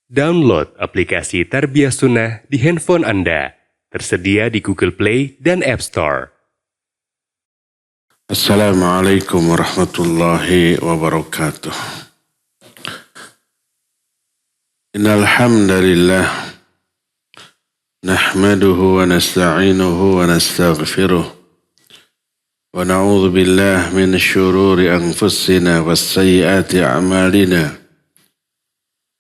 Download aplikasi Tarbiyah Sunnah di handphone Anda. Tersedia di Google Play dan App Store. Assalamualaikum warahmatullahi wabarakatuh. Innal hamdalillah nahmaduhu wa nasta'inuhu wa nastaghfiruh wa na'udzu billahi min syururi anfusina was sayyiati a'malina.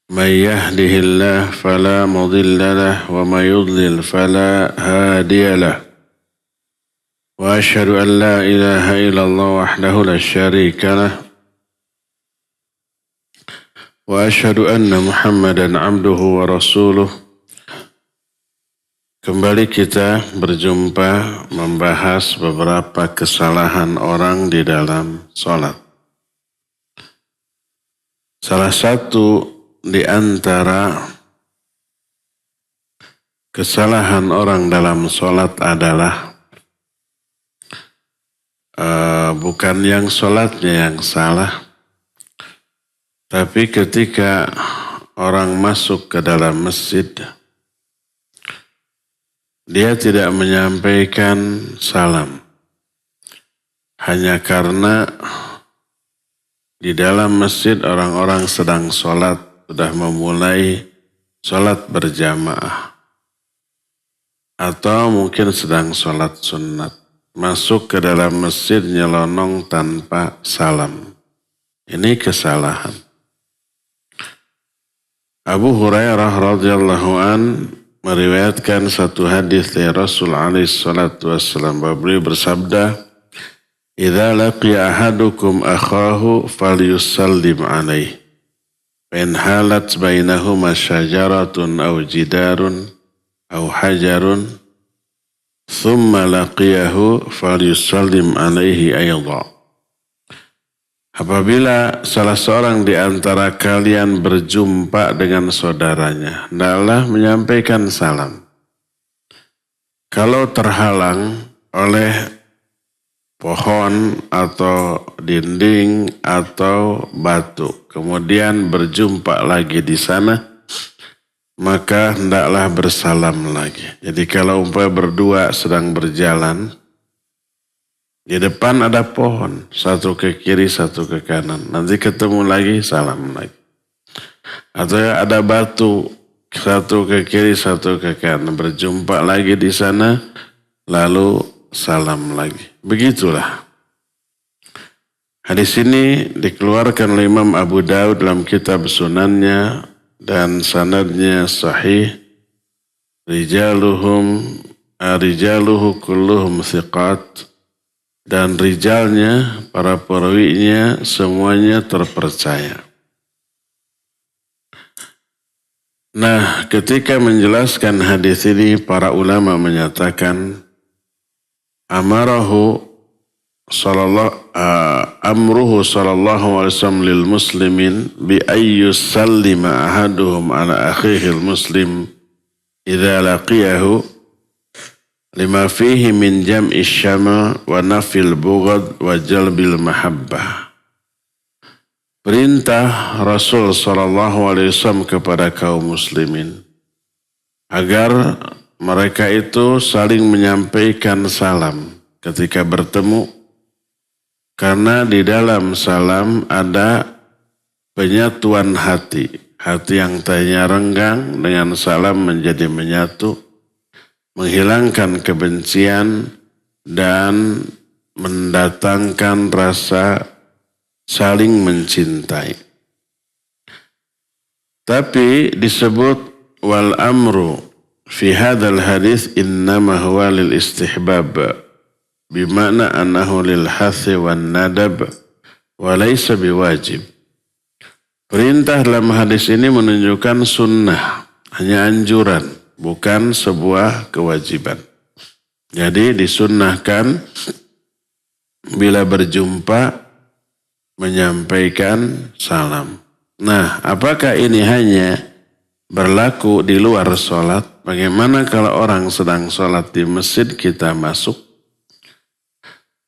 من يهده الله فلا مضل له ومن يضلل فلا هادي له وأشهد أن لا إله إلا الله وحده لا شريك له وأشهد أن محمدا عبده ورسوله. Kembali kita berjumpa membahas beberapa kesalahan orang di dalam sholat. Salah satu di antara kesalahan orang dalam sholat adalah bukan yang sholatnya yang salah, tapi ketika orang masuk ke dalam masjid, dia tidak menyampaikan salam hanya karena di dalam masjid orang-orang sedang sholat, sudah memulai sholat berjamaah, atau mungkin sedang sholat sunat, masuk ke dalam masjid nyelonong tanpa salam. Ini kesalahan. Abu Hurairah radhiyallahu an meriwayatkan satu hadis dari Rasul alaihi salatu wassalam. Beliau bersabda, "Idza laqiya ahadukum akhahu falyusallim alaihi. In halat bainahuma syajaratun aw jidarun aw hajarun thumma laqiyahu falyusallim alaihi ayadha." Apabila salah seorang di antara kalian berjumpa dengan saudaranya, hendaklah menyampaikan salam. Kalau terhalang oleh pohon atau dinding atau batu, kemudian berjumpa lagi di sana, maka hendaklah bersalam lagi. Jadi kalau umpamanya berdua sedang berjalan, di depan ada pohon, satu ke kiri, satu ke kanan, nanti ketemu lagi, salam lagi. Atau ada batu, satu ke kiri, satu ke kanan, berjumpa lagi di sana, lalu salam lagi. Begitulah. Hadis ini dikeluarkan oleh Imam Abu Daud dalam kitab sunannya dan sanadnya sahih. Rijaluhu kulluhum thiqat, dan rijalnya, para perawinya semuanya terpercaya. Nah, ketika menjelaskan hadis ini, para ulama menyatakan amruhu sallallahu alaihi wasallam lil muslimin bi ayyusallima ahaduhum ala akhihi al muslim idza laqiyahu lima fihi min jam'i syama wa nafil bughd wa jalbil mahabbah. Perintah Rasul sallallahu alaihi wasallam kepada kaum muslimin agar mereka itu saling menyampaikan salam ketika bertemu, karena di dalam salam ada penyatuan hati. Hati yang tadinya renggang dengan salam menjadi menyatu, menghilangkan kebencian dan mendatangkan rasa saling mencintai. Tapi disebut wal amru fi hadzal hadis innama huwa lil istihbab, bimana annahu lil hathi wan nadab wa laysa biwajib. Perintah dalam hadis ini menunjukkan sunnah, hanya anjuran, bukan sebuah kewajiban. Jadi disunnahkan bila berjumpa menyampaikan salam. Nah, apakah ini hanya berlaku di luar sholat? Bagaimana kalau orang sedang sholat di masjid kita masuk?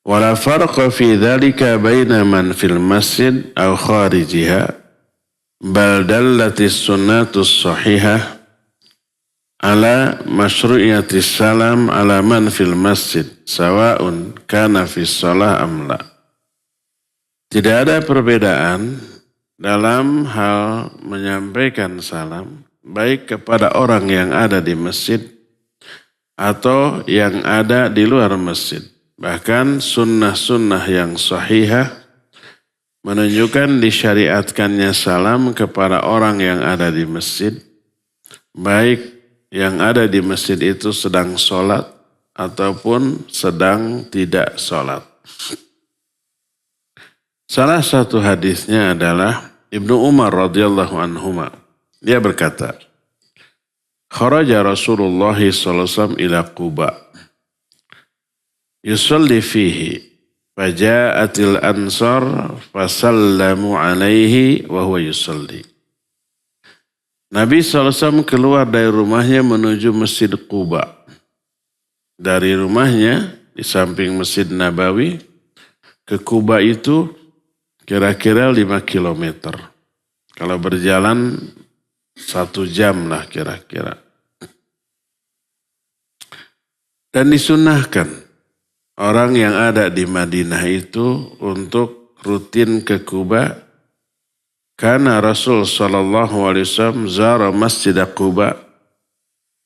Wala farqa fi dzalika baina man fil masjid aw kharijiha. bal dallatis sunnatus sahihah ala masyru'iyatis salam ala man fil masjid sawa'un kana fis shalah am la. Tidak ada perbedaan dalam hal menyampaikan salam baik kepada orang yang ada di masjid atau yang ada di luar masjid. Bahkan sunnah-sunnah yang sahihah menunjukkan disyariatkannya salam kepada orang yang ada di masjid, baik yang ada di masjid itu sedang sholat ataupun sedang tidak sholat. Salah satu hadisnya adalah Ibnu Umar radhiyallahu anhuma. Dia berkata, kharaja Rasulullah sallallahu alaihi wasallam ila Quba yusalli fihi faja'atil ansar fasallamu alaihi wa huwa yusalli. Nabi SAW keluar dari rumahnya menuju Masjid Quba. Dari rumahnya di samping Masjid Nabawi ke Quba itu kira-kira 5 kilometer. Kalau berjalan 1 jam lah kira-kira. Dan disunahkan orang yang ada di Madinah itu untuk rutin ke Quba. Karena Rasul sallallahu alaihi wasallam zara Masjid Quba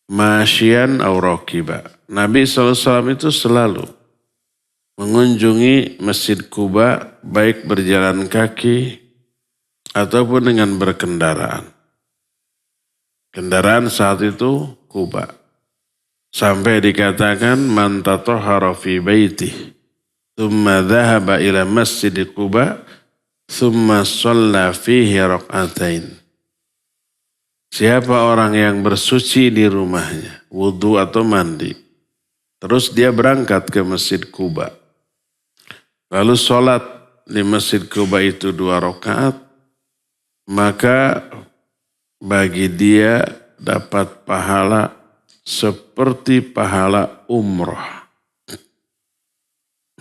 masyian aw raqiba. Nabi sallallahu alaihi wasallam itu selalu mengunjungi Masjid Quba baik berjalan kaki ataupun dengan berkendaraan. Kendaraan saat itu Quba. Sampai dikatakan man tatahhara fi baitihi thumma dhahaba ila Masjid Quba thumma shalla fihi rak'atain. Siapa orang yang bersuci di rumahnya, wudu atau mandi, terus dia berangkat ke Masjid Quba, lalu sholat di Masjid Quba itu 2 rakaat, maka bagi dia dapat pahala seperti pahala umrah.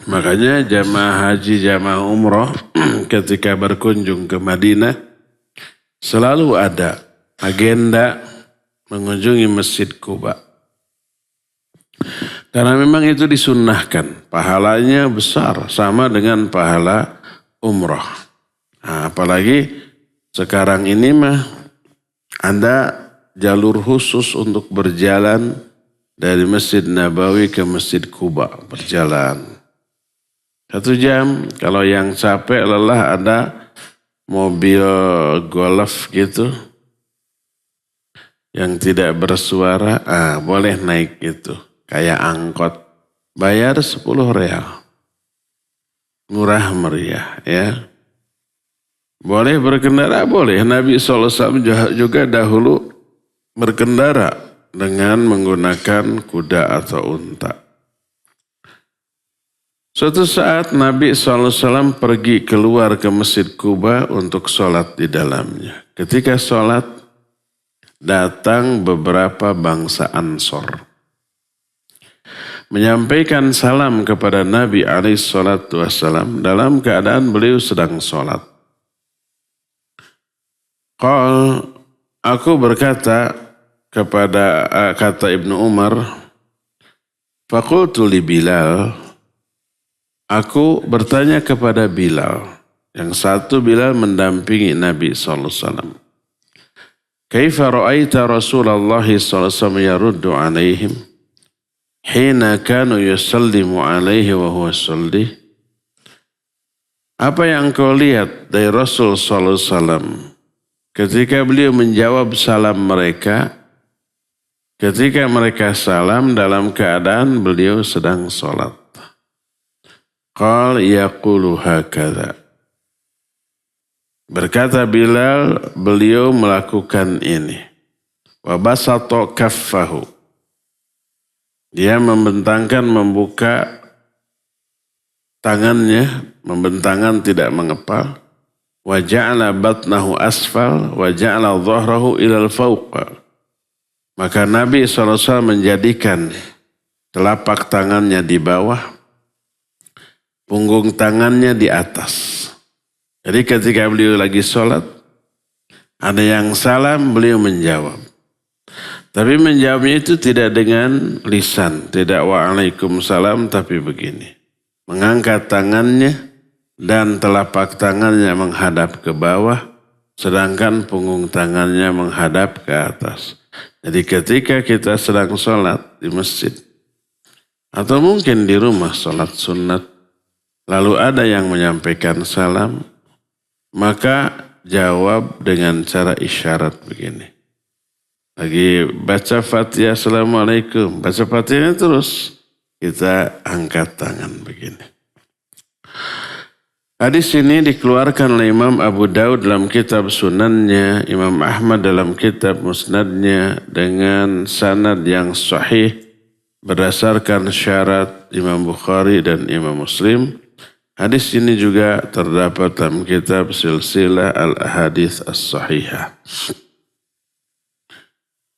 Makanya jamaah haji, jamaah umrah ketika berkunjung ke Madinah selalu ada agenda mengunjungi Masjid Quba. Karena memang itu disunnahkan, pahalanya besar sama dengan pahala umrah. Nah, apalagi sekarang ini mah ada jalur khusus untuk berjalan dari Masjid Nabawi ke Masjid Quba, berjalan 1 jam. Kalau yang capek lelah ada mobil golf gitu yang tidak bersuara, boleh naik itu kayak angkot, bayar 10 real, murah meriah ya. Boleh berkendara, boleh. Nabi SAW juga dahulu berkendara dengan menggunakan kuda atau unta. Suatu saat Nabi SAW pergi keluar ke Masjid Quba untuk sholat di dalamnya. Ketika sholat, datang beberapa bangsa Ansor menyampaikan salam kepada Nabi SAW dalam keadaan beliau sedang sholat. Aku berkata kepada kata Ibnu Umar, faqultu li Bilal, aku bertanya kepada Bilal, yang satu Bilal mendampingi Nabi SAW. Kaifa ra'aita Rasulullah SAW yaruddu alaihim hina kanu yusallimu alaihi wa huwa yusalli. Apa yang kau lihat dari Rasul SAW ketika beliau menjawab salam mereka, ketika mereka salam dalam keadaan beliau sedang sholat? Qal yaqulu hakadha. Berkata Bilal, beliau melakukan ini. Wa basata kaffahu. Dia membentangkan, membuka tangannya, membentangkan tidak mengepal. Wa ja'ala batnahu asfal, wa ja'ala dhahrahu ilal fawqa. Maka Nabi SAW menjadikan telapak tangannya di bawah, punggung tangannya di atas. Jadi ketika beliau lagi sholat, Ada yang salam, beliau menjawab. Tapi menjawabnya itu tidak dengan lisan, tidak waalaikumsalam, tapi begini. Mengangkat tangannya dan telapak tangannya menghadap ke bawah, sedangkan punggung tangannya menghadap ke atas. Jadi ketika kita sedang sholat di masjid, atau mungkin di rumah sholat sunat, lalu ada yang menyampaikan salam, maka jawab dengan cara isyarat begini. Lagi baca Fatihah, Assalamualaikum. Baca Fatihahnya terus kita angkat tangan begini. Hadis ini dikeluarkan oleh Imam Abu Daud dalam kitab Sunannya, Imam Ahmad dalam kitab Musnadnya dengan sanad yang sahih berdasarkan syarat Imam Bukhari dan Imam Muslim. Hadis ini juga terdapat dalam kitab Silsilah Al-Ahadits As-Sahihah.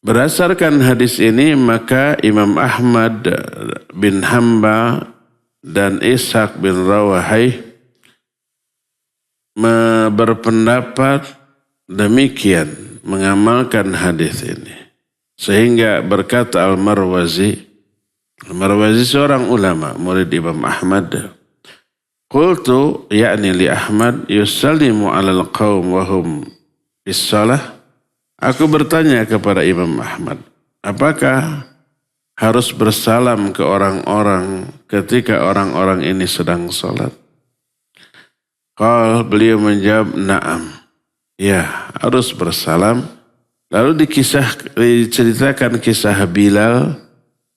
Berdasarkan hadis ini maka Imam Ahmad bin Hanbal dan Ishaq bin Rawahai berpendapat demikian mengamalkan hadis ini. Sehingga berkata Al-Marwazi seorang ulama murid Imam Ahmad, qultu yakni li Ahmad yusallimu alal qaum wa hum bis salah. Aku bertanya kepada Imam Ahmad, apakah harus bersalam ke orang-orang ketika orang-orang ini sedang sholat? Beliau menjawab, na'am. Ya, harus bersalam. Lalu diceritakan kisah Bilal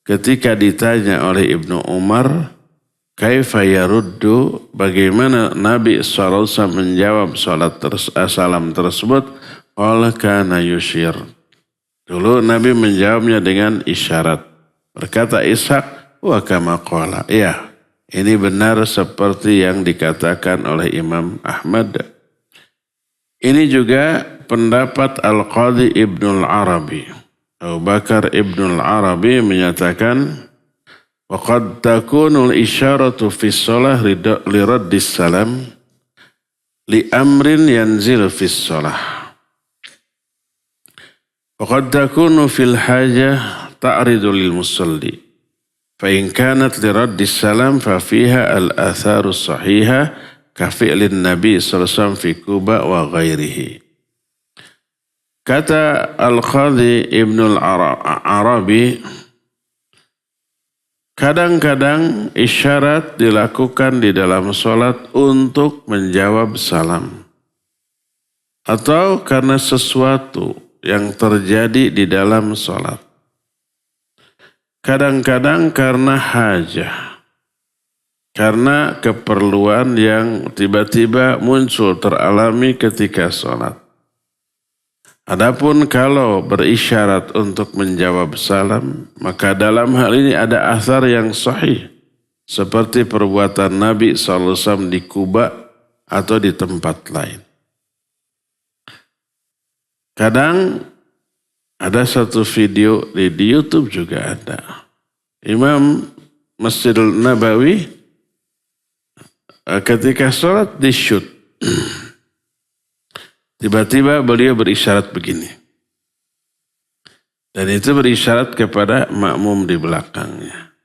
ketika ditanya oleh Ibnu Umar, kaifa yaruddu, bagaimana Nabi SAW menjawab salam tersebut? Qala kana yushir. Dulu Nabi menjawabnya dengan isyarat. Berkata Ishaq, wa kama qala. Ya, ini benar seperti yang dikatakan oleh Imam Ahmad. Ini juga pendapat Al-Qadhi Ibnul Arabi. Abu Bakar Ibnul Arabi menyatakan, wa qad takunul isyaratu fi shalah li raddis salam li amrin yanzil fi shalah. Waqad takunu fil hajah ta'ridu lil musalli. Fa in kanat li raddis salam fa fiha al-atharu sahihah ka fi'lin Nabi sallallahu alaihi wasallam fi Kuba wa ghairihi. Kata Al-Qadhi Ibnul Arabi, kadang-kadang isyarat dilakukan di dalam sholat untuk menjawab salam. Atau karena sesuatu yang terjadi di dalam sholat. Kadang-kadang karena hajah. Karena keperluan yang tiba-tiba muncul teralami ketika sholat. Adapun kalau berisyarat untuk menjawab salam, maka dalam hal ini ada athar yang sahih. Seperti perbuatan Nabi SAW di Kuba atau di tempat lain. Kadang ada satu video di YouTube juga ada. Imam Masjidil Nabawi ketika sholat di shoot. Tiba-tiba beliau berisyarat begini. Dan itu berisyarat kepada makmum di belakangnya.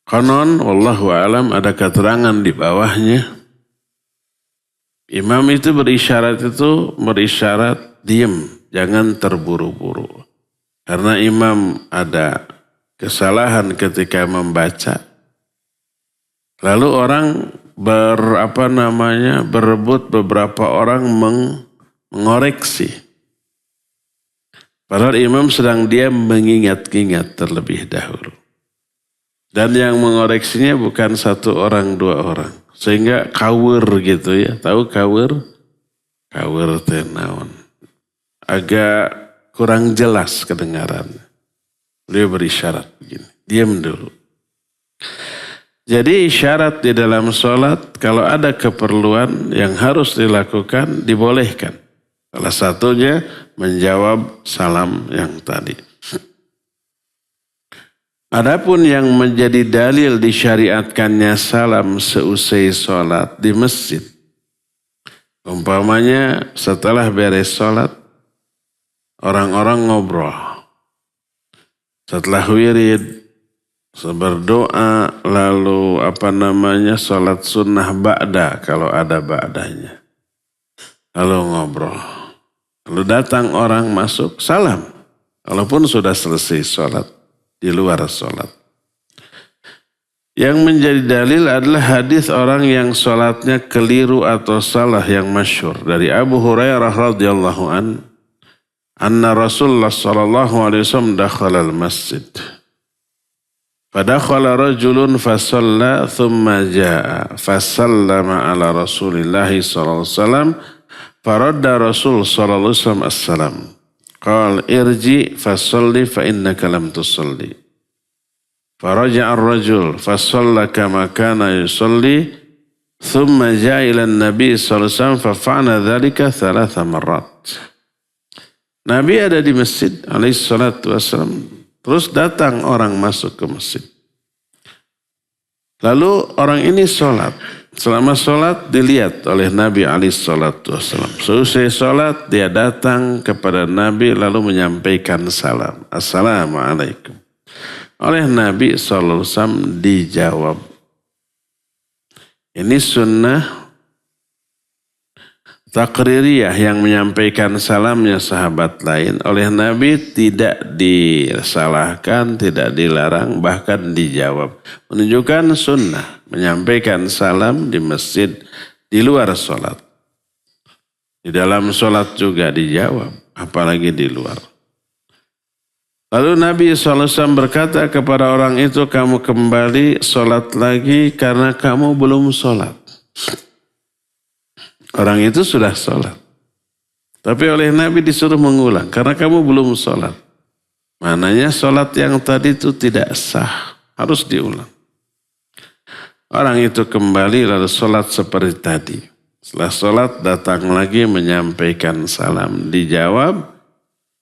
Konon, wallahu a'lam, ada keterangan di bawahnya. Imam itu berisyarat diam, jangan terburu-buru. Karena imam ada kesalahan ketika membaca. Lalu orang berebut beberapa orang mengoreksi. Padahal imam sedang diam mengingat-ingat terlebih dahulu. Dan yang mengoreksinya bukan satu orang, dua orang. Sehingga kawur gitu ya. Tahu kawur? Kawur tenawan. Agak kurang jelas kedengaran. Beliau berisyarat begini. Diam dulu. Jadi isyarat di dalam sholat, kalau ada keperluan yang harus dilakukan, dibolehkan. Salah satunya menjawab salam yang tadi. Adapun yang menjadi dalil disyariatkannya salam seusai sholat di masjid. Umpamanya setelah beres sholat, orang-orang ngobrol. Setelah wirid, berdoa, lalu sholat sunnah ba'da kalau ada ba'danya. Lalu ngobrol. Lalu datang orang masuk, salam. Walaupun sudah selesai sholat, di luar sholat. Yang menjadi dalil adalah hadis orang yang sholatnya keliru atau salah yang masyhur dari Abu Hurairah radhiyallahu an, anna Rasulullah sallallahu alaihi wasallam dakhala al-masjid. Fadakhala rajulun fasalla thumma jaa fasallama ala Rasulillah sallallahu alaihi wasallam faradda Rasul sallallahu alaihi wasallam assalam. Qala irji fasalli fa innaka lam tusalli. Faraja'a ar-rajul fasalla kama kana yusalli thumma ja'a ila an-nabi sallallahu alaihi wasallam fa fa'ala dhalika 3 marrat. Nabi ada di masjid alaihi salatu wassalam, terus datang orang masuk ke masjid. Lalu orang ini sholat. Selama sholat dilihat oleh Nabi alaihi salatu wassalam. Selesai sholat dia datang kepada Nabi lalu menyampaikan salam. Assalamualaikum. Oleh Nabi SAW dijawab. Ini sunnah takririyah yang menyampaikan salamnya sahabat lain. Oleh Nabi tidak disalahkan, tidak dilarang, bahkan dijawab. Menunjukkan sunnah menyampaikan salam di masjid di luar sholat. Di dalam sholat juga dijawab, apalagi di luar. Lalu Nabi SAW berkata kepada orang itu, kamu kembali sholat lagi karena kamu belum sholat. Orang itu sudah sholat. Tapi oleh Nabi disuruh mengulang karena kamu belum sholat. Maknanya sholat yang tadi itu tidak sah. Harus diulang. Orang itu kembali lalu sholat seperti tadi. Setelah sholat datang lagi menyampaikan salam. Dijawab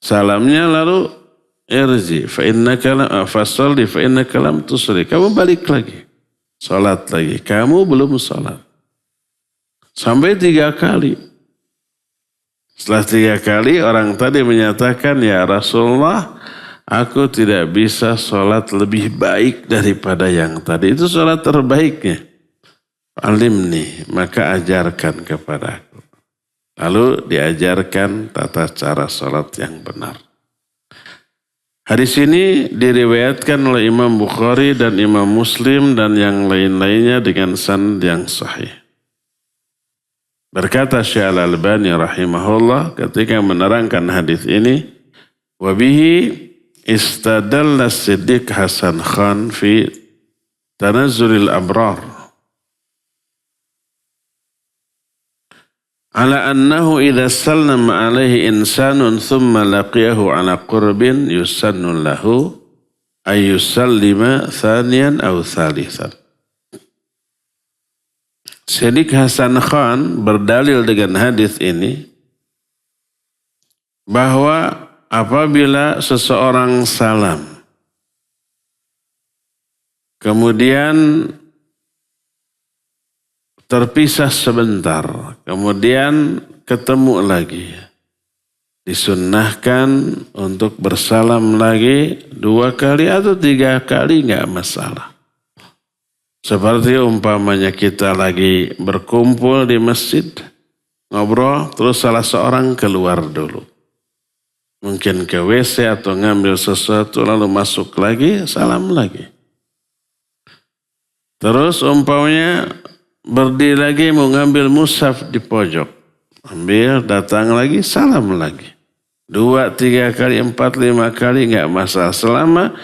salamnya lalu irji fa innaka fasalli fa innaka lam tusalli. Kamu balik lagi. Salat lagi. Kamu belum salat. Sampai 3 kali. Setelah 3 kali orang tadi menyatakan, ya Rasulullah, aku tidak bisa salat lebih baik daripada yang tadi. Itu salat terbaiknya. Alimni, maka ajarkan kepadaku. Lalu diajarkan tata cara salat yang benar. Hadis ini diriwayatkan oleh Imam Bukhari dan Imam Muslim dan yang lain-lainnya dengan sanad yang sahih. Berkata Syekh Al-Albani rahimahullah ketika menerangkan hadis ini, wabihi istadalla Siddiq Hasan Khan fi Tanazzulil Abrar ala annahu idza sallama alaihi insanun thumma laqiyahu ala qurbin yusannu lahu ay yusallima thaniyan aw thalithan. Siddiq Hasan Khan berdalil dengan hadis ini bahwa apabila seseorang salam kemudian terpisah sebentar, kemudian ketemu lagi. Disunnahkan untuk bersalam lagi 2 kali atau 3 kali enggak masalah. Seperti umpamanya kita lagi berkumpul di masjid, ngobrol, terus salah seorang keluar dulu. Mungkin ke WC atau ngambil sesuatu lalu masuk lagi, salam lagi. Terus umpamanya berdiri lagi mau ngambil mushaf di pojok. Ambil, datang lagi, salam lagi. 2, 3 kali, 4, 5 kali enggak masalah selama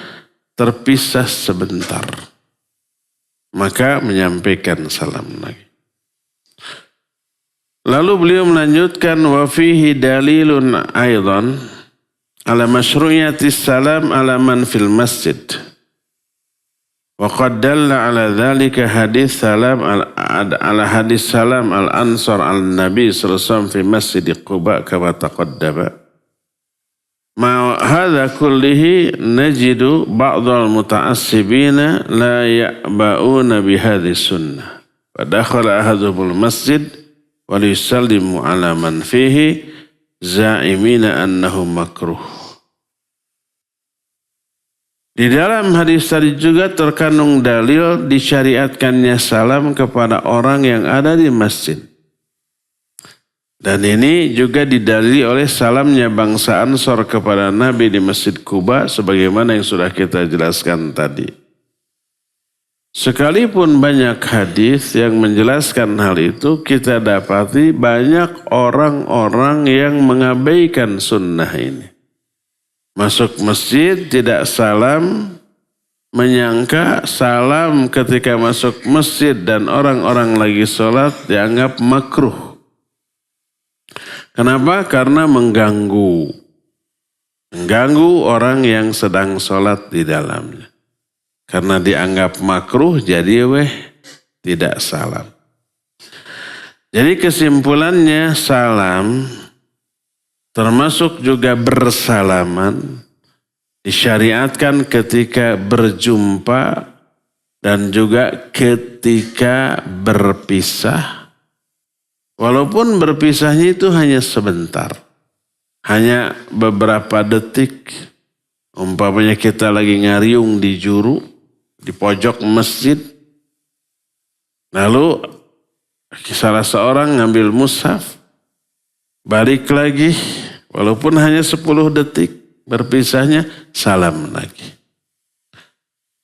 terpisah sebentar. Maka menyampaikan salam lagi. Lalu beliau melanjutkan wa fihi dalilun aidan ala masyru'iyatis salam ala man fil masjid. Wa qad dalla ala dhalika hadis salam ala hadis salam al-ansar al-nabi sallallahu alaihi wasallam fi masjid Quba kama taqaddama. Ma hadza kullihi najidu ba'dal muta'assibina la ya'ba'una bihadhi sunnah. Fadakhala ahaduhumul masjid wa yusallimu ala man fihi za'imina annahu makruh. Di dalam hadis tadi juga terkandung dalil disyariatkannya salam kepada orang yang ada di masjid. Dan ini juga didalili oleh salamnya bangsa Ansor kepada Nabi di Masjid Quba sebagaimana yang sudah kita jelaskan tadi. Sekalipun banyak hadis yang menjelaskan hal itu, kita dapati banyak orang-orang yang mengabaikan sunnah ini. Masuk masjid tidak salam, menyangka salam ketika masuk masjid dan orang-orang lagi sholat dianggap makruh. Kenapa? Karena mengganggu orang yang sedang sholat di dalamnya. Karena dianggap makruh jadi tidak salam. Jadi kesimpulannya salam termasuk juga bersalaman disyariatkan ketika berjumpa dan juga ketika berpisah. Walaupun berpisahnya itu hanya sebentar. Hanya beberapa detik. Umpamanya kita lagi ngariung di juru, di pojok masjid. Lalu salah seorang ngambil mushaf. Balik lagi, walaupun hanya 10 detik berpisahnya, salam lagi.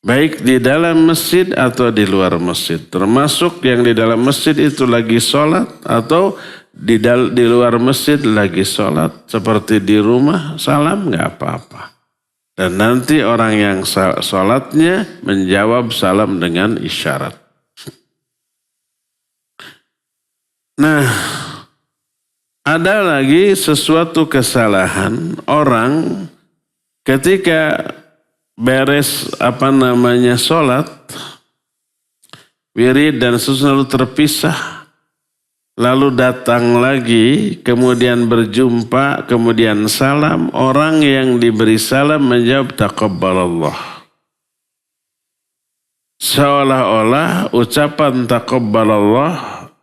Baik di dalam masjid atau di luar masjid. Termasuk yang di dalam masjid itu lagi sholat atau di luar masjid lagi sholat. Seperti di rumah, salam nggak apa-apa. Dan nanti orang yang sholatnya menjawab salam dengan isyarat. Nah, ada lagi sesuatu kesalahan orang ketika beres sholat, wirid dan sesuatu terpisah, lalu datang lagi, kemudian berjumpa, kemudian salam, orang yang diberi salam menjawab taqabbalallah. Seolah-olah ucapan taqabbalallah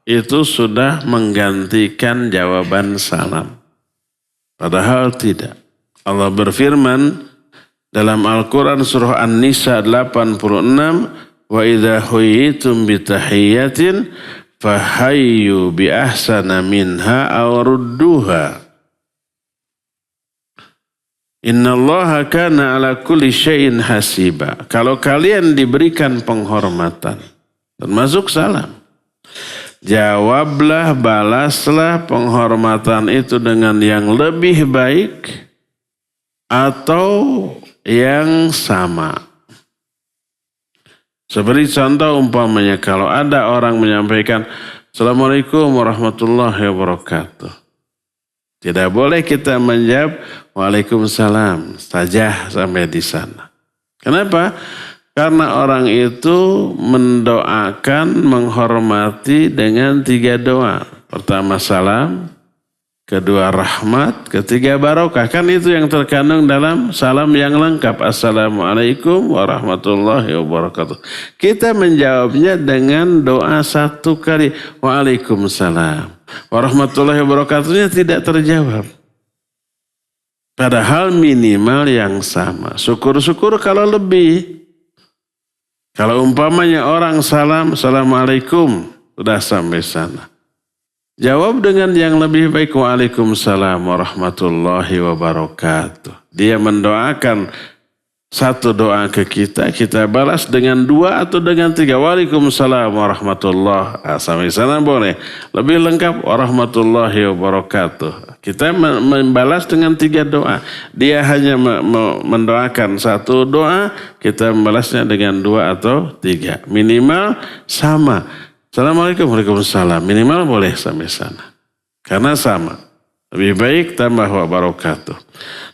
itu sudah menggantikan jawaban salam. Padahal tidak. Allah berfirman dalam Al-Quran surah An-Nisa 86, wa idza huyitum bitahiyyatin fahayyu bi ahsana minha aw rudduha. Innallaha kana ala kulli syai'in hasiba. Kalau kalian diberikan penghormatan, termasuk salam, jawablah, balaslah penghormatan itu dengan yang lebih baik atau yang sama. Seperti contoh umpamanya kalau ada orang menyampaikan Assalamualaikum warahmatullahi wabarakatuh. Tidak boleh kita menjawab Waalaikumsalam saja sampai di sana. Kenapa? Karena orang itu mendoakan, menghormati dengan 3 doa. Pertama salam, kedua rahmat, ketiga barokah. Kan itu yang terkandung dalam salam yang lengkap. Assalamualaikum warahmatullahi wabarakatuh. Kita menjawabnya dengan doa 1 kali. Waalaikumsalam warahmatullahi wabarakatuhnya tidak terjawab. Padahal minimal yang sama. Syukur-syukur kalau lebih. Kalau umpamanya orang salam, Assalamualaikum, sudah sampai sana. Jawab dengan yang lebih baik, Waalaikumsalam warahmatullahi wabarakatuh. Dia mendoakan 1 doa ke kita, kita balas dengan 2 atau dengan 3. Waalaikumsalam warahmatullahi wabarakatuh. Sampai sana boleh. Lebih lengkap, warahmatullahi wabarakatuh. Kita membalas dengan 3 doa. Dia hanya mendoakan 1 doa, kita membalasnya dengan 2 atau 3. Minimal sama. Assalamualaikum, waalaikumsalam. Minimal boleh sampai sana. Karena sama. Lebih baik tambah wabarakatuh.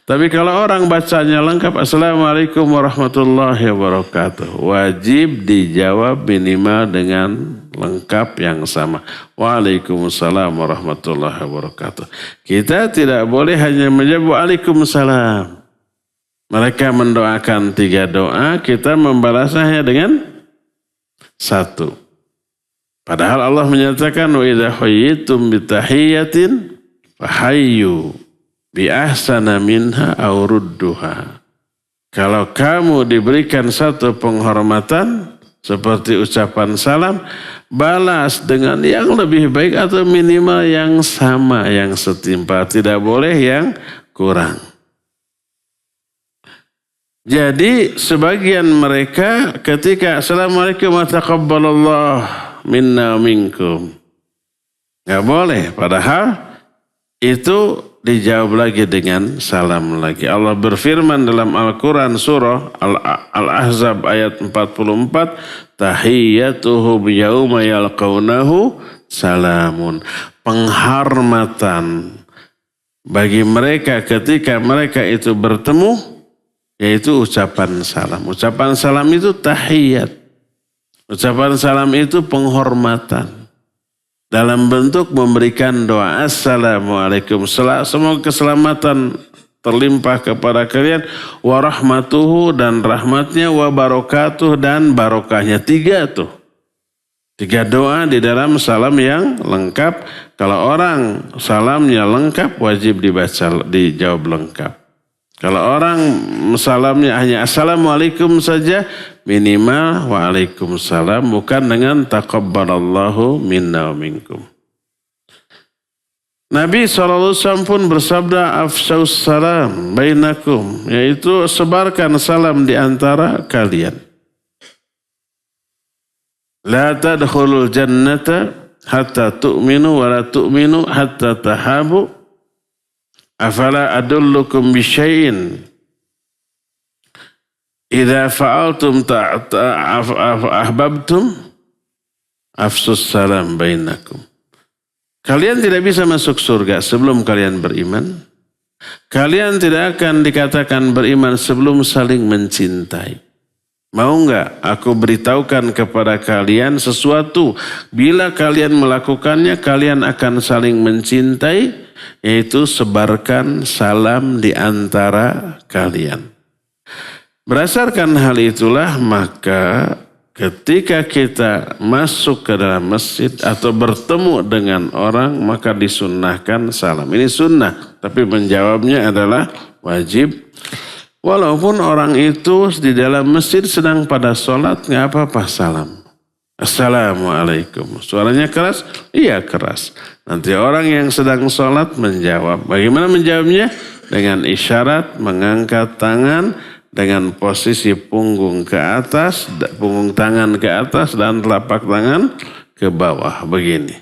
Tapi kalau orang bacanya lengkap, Assalamualaikum warahmatullahi wabarakatuh. Wajib dijawab minimal dengan lengkap yang sama. Waalaikumsalam warahmatullahi wabarakatuh. Kita tidak boleh hanya menjawab Waalaikumsalam. Mereka mendoakan 3 doa, kita membalasnya dengan 1. Padahal Allah menyatakan wa idza huyyitum bitahiyyatin fahayyu bi ahsana minha aw rudduha. Kalau kamu diberikan satu penghormatan seperti ucapan salam, balas dengan yang lebih baik atau minimal yang sama, yang setimpal, tidak boleh yang kurang. Jadi sebagian mereka ketika assalamualaikum wa taqabbalallah minna minkum, nggak boleh, padahal itu dijawab lagi dengan salam lagi. Allah berfirman dalam Al-Quran surah Al-Ahzab ayat 44, tahiyyatuhum yawma yalqawnahu salamun. Penghormatan bagi mereka ketika mereka itu bertemu, yaitu ucapan salam. Ucapan salam itu tahiyyat. Ucapan salam itu penghormatan. Dalam bentuk memberikan doa. Assalamualaikum. Semoga keselamatan terlimpah kepada kalian. Wa rahmatuhu dan rahmatnya. Wa barakatuh dan barokahnya. 3 tuh. 3 doa di dalam salam yang lengkap. Kalau orang salamnya lengkap wajib dibaca, dijawab lengkap. Kalau orang salamnya hanya assalamualaikum saja, minimal waalaikumsalam, bukan dengan taqabbalallahu minna wa minkum. Nabi SAW pun bersabda afshaus salam bainakum, yaitu sebarkan salam di antara kalian. La tadkhulul jannata hatta tu'minu wa la tu'minu hatta tahabu. Afala adullukum bisyai'in idza fa'altum ahbabtum afsus salam bainakum. Kalian tidak bisa masuk surga sebelum kalian beriman. Kalian tidak akan dikatakan beriman sebelum saling mencintai. Mau enggak aku beritahukan kepada kalian sesuatu, bila kalian melakukannya kalian akan saling mencintai, yaitu sebarkan salam di antara kalian. Berdasarkan hal itulah maka ketika kita masuk ke dalam masjid atau bertemu dengan orang maka disunnahkan salam. Ini sunnah, tapi menjawabnya adalah wajib. Walaupun orang itu di dalam masjid sedang pada sholat, nggak apa-apa salam. Assalamualaikum. Suaranya keras? Iya keras. Nanti orang yang sedang sholat menjawab. Bagaimana menjawabnya? Dengan isyarat mengangkat tangan dengan posisi punggung ke atas, punggung tangan ke atas dan telapak tangan ke bawah. Begini.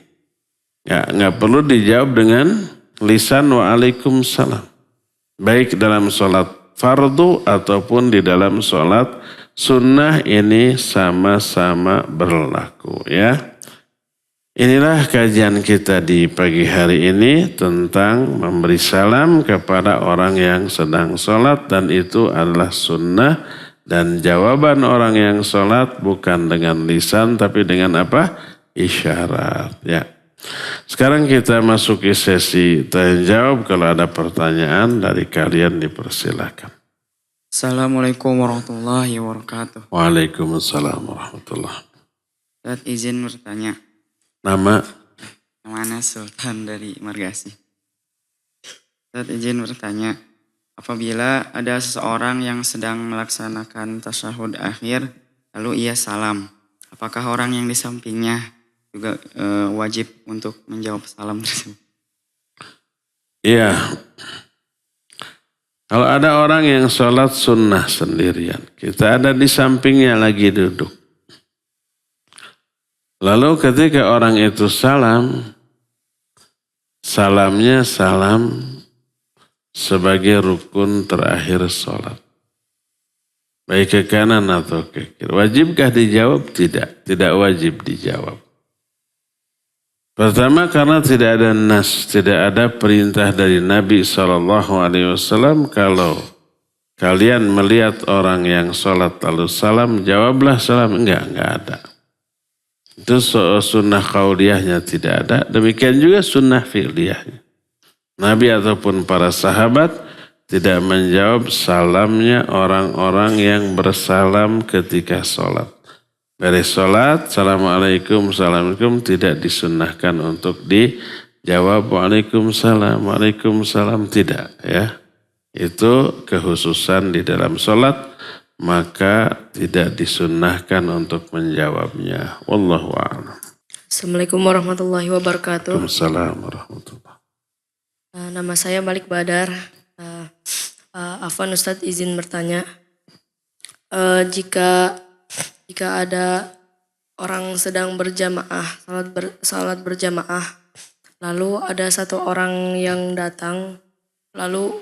Ya, nggak perlu dijawab dengan lisan waalaikumsalam. Baik dalam sholat fardu ataupun di dalam sholat sunnah ini sama-sama berlaku ya. Inilah kajian kita di pagi hari ini tentang memberi salam kepada orang yang sedang sholat dan itu adalah sunnah dan jawaban orang yang sholat bukan dengan lisan tapi dengan apa? Isyarat ya. Sekarang kita masuki sesi tanya jawab. Kalau ada pertanyaan dari kalian dipersilakan. Assalamualaikum warahmatullahi wabarakatuh. Waalaikumsalam warahmatullahi wabarakatuh. Ustaz izin bertanya. Nama? Namanya Sultan dari Margasi. Ustaz izin bertanya. Apabila ada seseorang yang sedang melaksanakan tasyahud akhir lalu ia salam, apakah orang yang di sampingnya juga wajib untuk menjawab salam tersebut? Iya. Kalau ada orang yang sholat sunnah sendirian, kita ada di sampingnya lagi duduk. Lalu ketika orang itu salam, salamnya salam sebagai rukun terakhir sholat. Baik ke kanan atau ke kiri. Wajibkah dijawab? Tidak. Tidak wajib dijawab. Pertama karena tidak ada nas, tidak ada perintah dari Nabi SAW kalau kalian melihat orang yang sholat lalu salam, jawablah salam. Enggak ada. Itu sunnah qauliyahnya tidak ada, demikian juga sunnah fi'liyahnya. Nabi ataupun para sahabat tidak menjawab salamnya orang-orang yang bersalam ketika sholat. Beres sholat, Assalamualaikum, Assalamualaikum, tidak disunnahkan untuk dijawab Waalaikumsalam, Waalaikumsalam, tidak ya. Itu kekhususan di dalam sholat, maka tidak disunnahkan untuk menjawabnya. Wallahu a'lam. Assalamualaikum warahmatullahi wabarakatuh. Waalaikumsalam warahmatullahi. Nama saya Malik Badar. Afwan Ustadz izin bertanya. Jika ada orang sedang berjamaah, salat berjamaah, lalu ada satu orang yang datang, lalu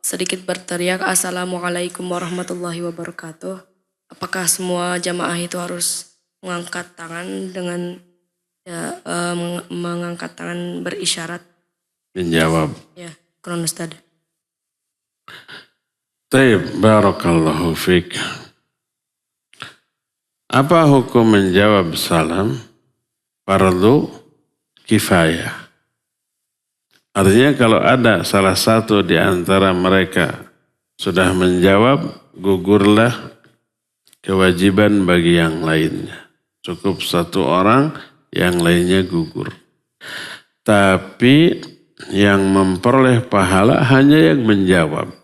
sedikit berteriak Assalamualaikum warahmatullahi wabarakatuh. Apakah semua jamaah itu harus mengangkat tangan dengan mengangkat tangan berisyarat? Menjawab. Ya, Quran Ustaz. Taib, barakallahu fiik. Apa hukum menjawab salam fardu kifayah? Artinya kalau ada salah satu di antara mereka sudah menjawab, gugurlah kewajiban bagi yang lainnya. Cukup satu orang, yang lainnya gugur. Tapi yang memperoleh pahala hanya yang menjawab.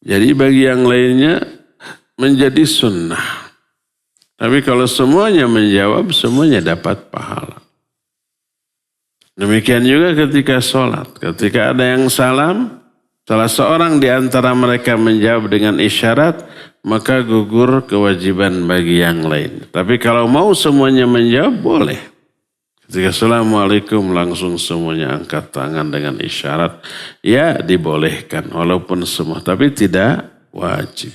Jadi bagi yang lainnya menjadi sunnah. Tapi kalau semuanya menjawab, semuanya dapat pahala. Demikian juga ketika sholat. Ketika ada yang salam, salah seorang di antara mereka menjawab dengan isyarat, maka gugur kewajiban bagi yang lain. Tapi kalau mau semuanya menjawab, boleh. Ketika Assalamualaikum langsung semuanya angkat tangan dengan isyarat. Ya dibolehkan walaupun semua. Tapi tidak wajib.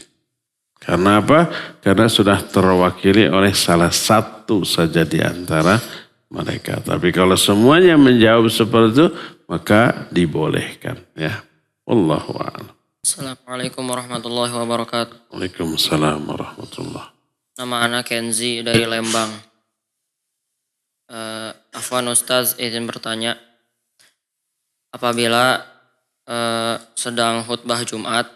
Karena apa? Karena sudah terwakili oleh salah satu saja di antara mereka. Tapi kalau semuanya menjawab seperti itu, maka dibolehkan. Ya. Wallahu a'lam. Assalamualaikum warahmatullahi wabarakatuh. Waalaikumsalam warahmatullahi. Nama anak Kenzi dari Lembang. Afwan Ustaz izin bertanya, apabila sedang khutbah Jumat,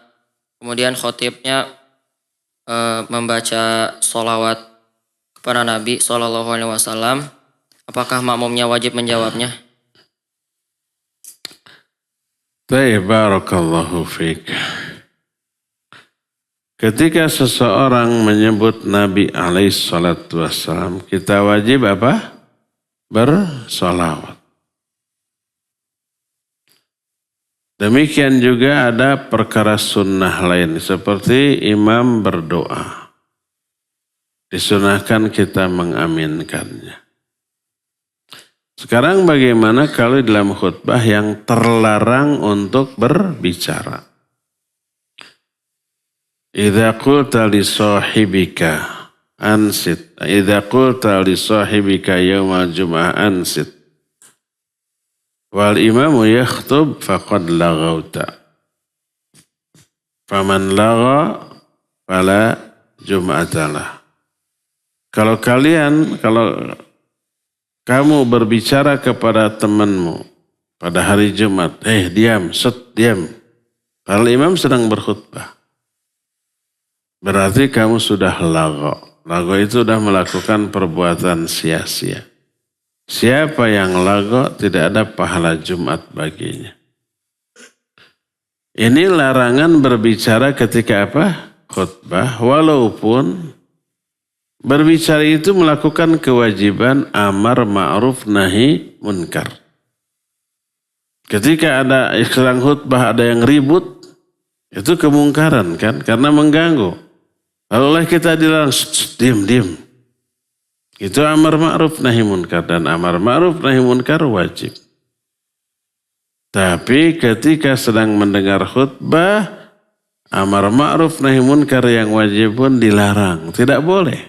kemudian khotibnya membaca sholawat kepada Nabi SAW, apakah makmumnya wajib menjawabnya? Baik, barakallahu fiik. Ketika seseorang menyebut Nabi SAW, kita wajib apa? Bersolawat. Demikian juga ada perkara sunnah lain seperti imam berdoa. Disunahkan kita mengaminkannya. Sekarang bagaimana kalau dalam khutbah yang terlarang untuk berbicara? Idza qulta li sahibika ansit. Idza qulta li sahibika yaumal jum'ah ansit. Wal imamu yakhtub faqad laghauta. Faman lagha fala jum'atalah. Kalau kamu berbicara kepada temanmu pada hari Jumat, diam, diam. Kalau imam sedang berkhutbah. Berarti kamu sudah lagha. Lago itu sudah melakukan perbuatan sia-sia. Siapa yang lago tidak ada pahala Jumat baginya. Ini larangan berbicara ketika apa? Khutbah. Walaupun berbicara itu melakukan kewajiban amar ma'ruf nahi munkar. Ketika ada sedang khutbah ada yang ribut, itu kemungkaran kan? Karena mengganggu. Lalu kita dilarang, diam. Itu amar ma'ruf nahi munkar. Dan amar ma'ruf nahi munkar wajib. Tapi ketika sedang mendengar khutbah, amar ma'ruf nahi munkar yang wajib pun dilarang. Tidak boleh.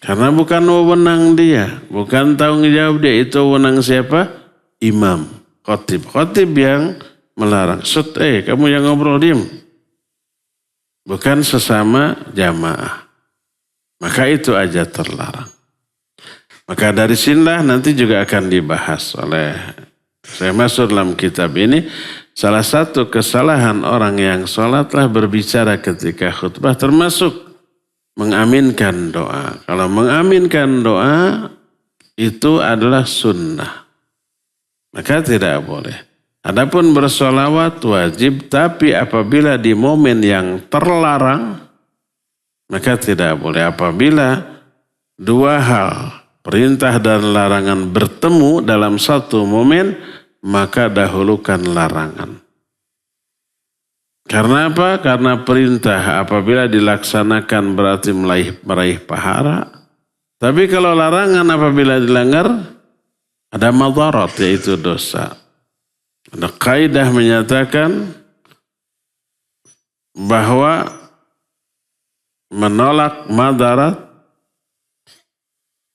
Karena bukan wewenang dia. Bukan tanggung jawab dia. Itu wewenang siapa? Imam. Khotib. Khotib yang melarang. Kamu yang ngobrol diam. Bukan sesama jamaah. Maka itu aja terlarang. Maka dari sinilah nanti juga akan dibahas oleh, saya masuk dalam kitab ini, salah satu kesalahan orang yang sholatlah berbicara ketika khutbah termasuk mengaminkan doa. Kalau mengaminkan doa itu adalah sunnah, maka tidak boleh. Adapun bersolawat wajib, tapi apabila di momen yang terlarang, maka tidak boleh. Apabila dua hal, perintah dan larangan bertemu dalam satu momen, maka dahulukan larangan. Karena apa? Karena perintah apabila dilaksanakan berarti meraih pahala. Tapi kalau larangan apabila dilanggar, ada madarat, yaitu dosa. Ada kaidah menyatakan bahwa menolak madarat,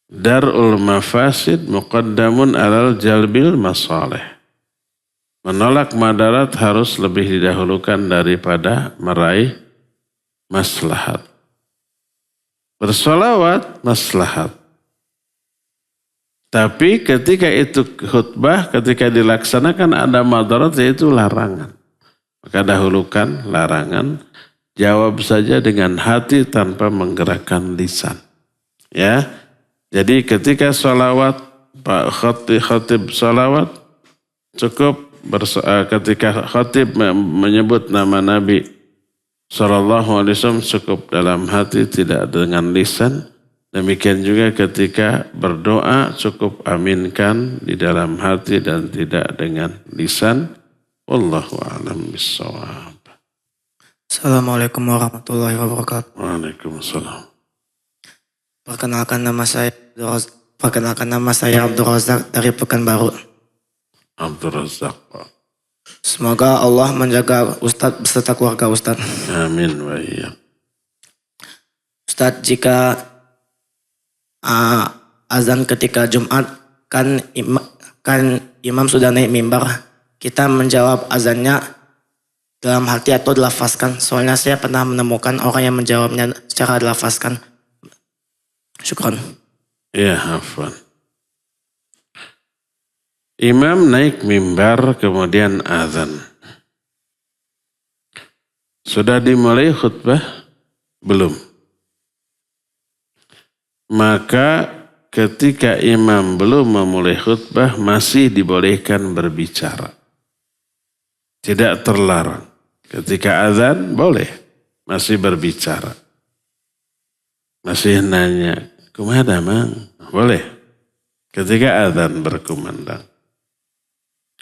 darul mafasid muqaddamun alal jalbil masalih. Menolak madarat harus lebih didahulukan daripada meraih maslahat. Bersolawat maslahat. Tapi ketika itu khutbah, ketika dilaksanakan ada madarat, yaitu larangan. Maka dahulukan larangan, jawab saja dengan hati tanpa menggerakkan lisan. Ya, jadi ketika sholawat, Pak Khatib sholawat, cukup ketika khatib menyebut nama Nabi SAW cukup dalam hati, tidak dengan lisan. Demikian juga ketika berdoa cukup aminkan di dalam hati dan tidak dengan lisan. Wallahu a'lam bishawab. Assalamualaikum warahmatullahi wabarakatuh. Waalaikumsalam. Perkenalkan nama saya Abdul Razak dari Pekanbaru. Abdul Razak, Pak. Semoga Allah menjaga Ustadz beserta keluarga Ustadz. Amin wa iya. Ustadz, jika azan ketika Jumat kan imam sudah naik mimbar, kita menjawab azannya dalam hati atau dilafazkan. Soalnya saya pernah menemukan orang yang menjawabnya secara dilafazkan. Syukran. Ya, afwan. Imam naik mimbar kemudian azan. Sudah dimulai khutbah? Belum. Maka ketika imam belum memulai khutbah masih dibolehkan berbicara. Tidak terlarang. Ketika azan boleh masih berbicara. Masih nanya, "Kumaha mang?" Boleh. Ketika azan berkumandang.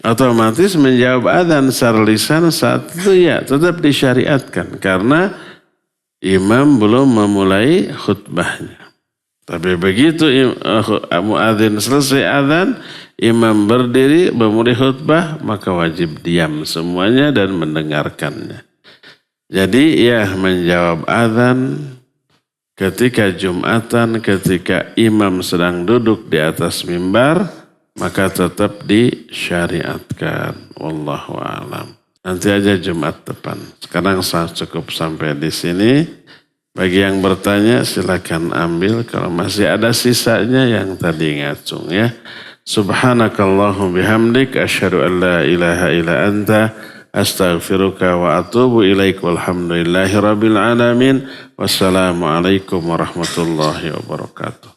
Otomatis menjawab azan secara lisan saat itu ya tetap disyariatkan karena imam belum memulai khutbahnya. Tapi begitu muadzin selesai azan, imam berdiri memulai khutbah, maka wajib diam semuanya dan mendengarkannya. Jadi ya menjawab azan ketika Jumatan, ketika imam sedang duduk di atas mimbar, maka tetap disyariatkan. Wallahu a'lam. Nanti aja Jumat depan. Sekarang saya cukup sampai di sini. Bagi yang bertanya silakan ambil. Kalau masih ada sisanya yang tadi ngacung ya. Subhanakallahum bihamdik. Asyhadu an la ilaha illa anta. Astaghfiruka wa atubu ilaik. Walhamdulillahi rabbil alamin. Wassalamualaikum warahmatullahi wabarakatuh.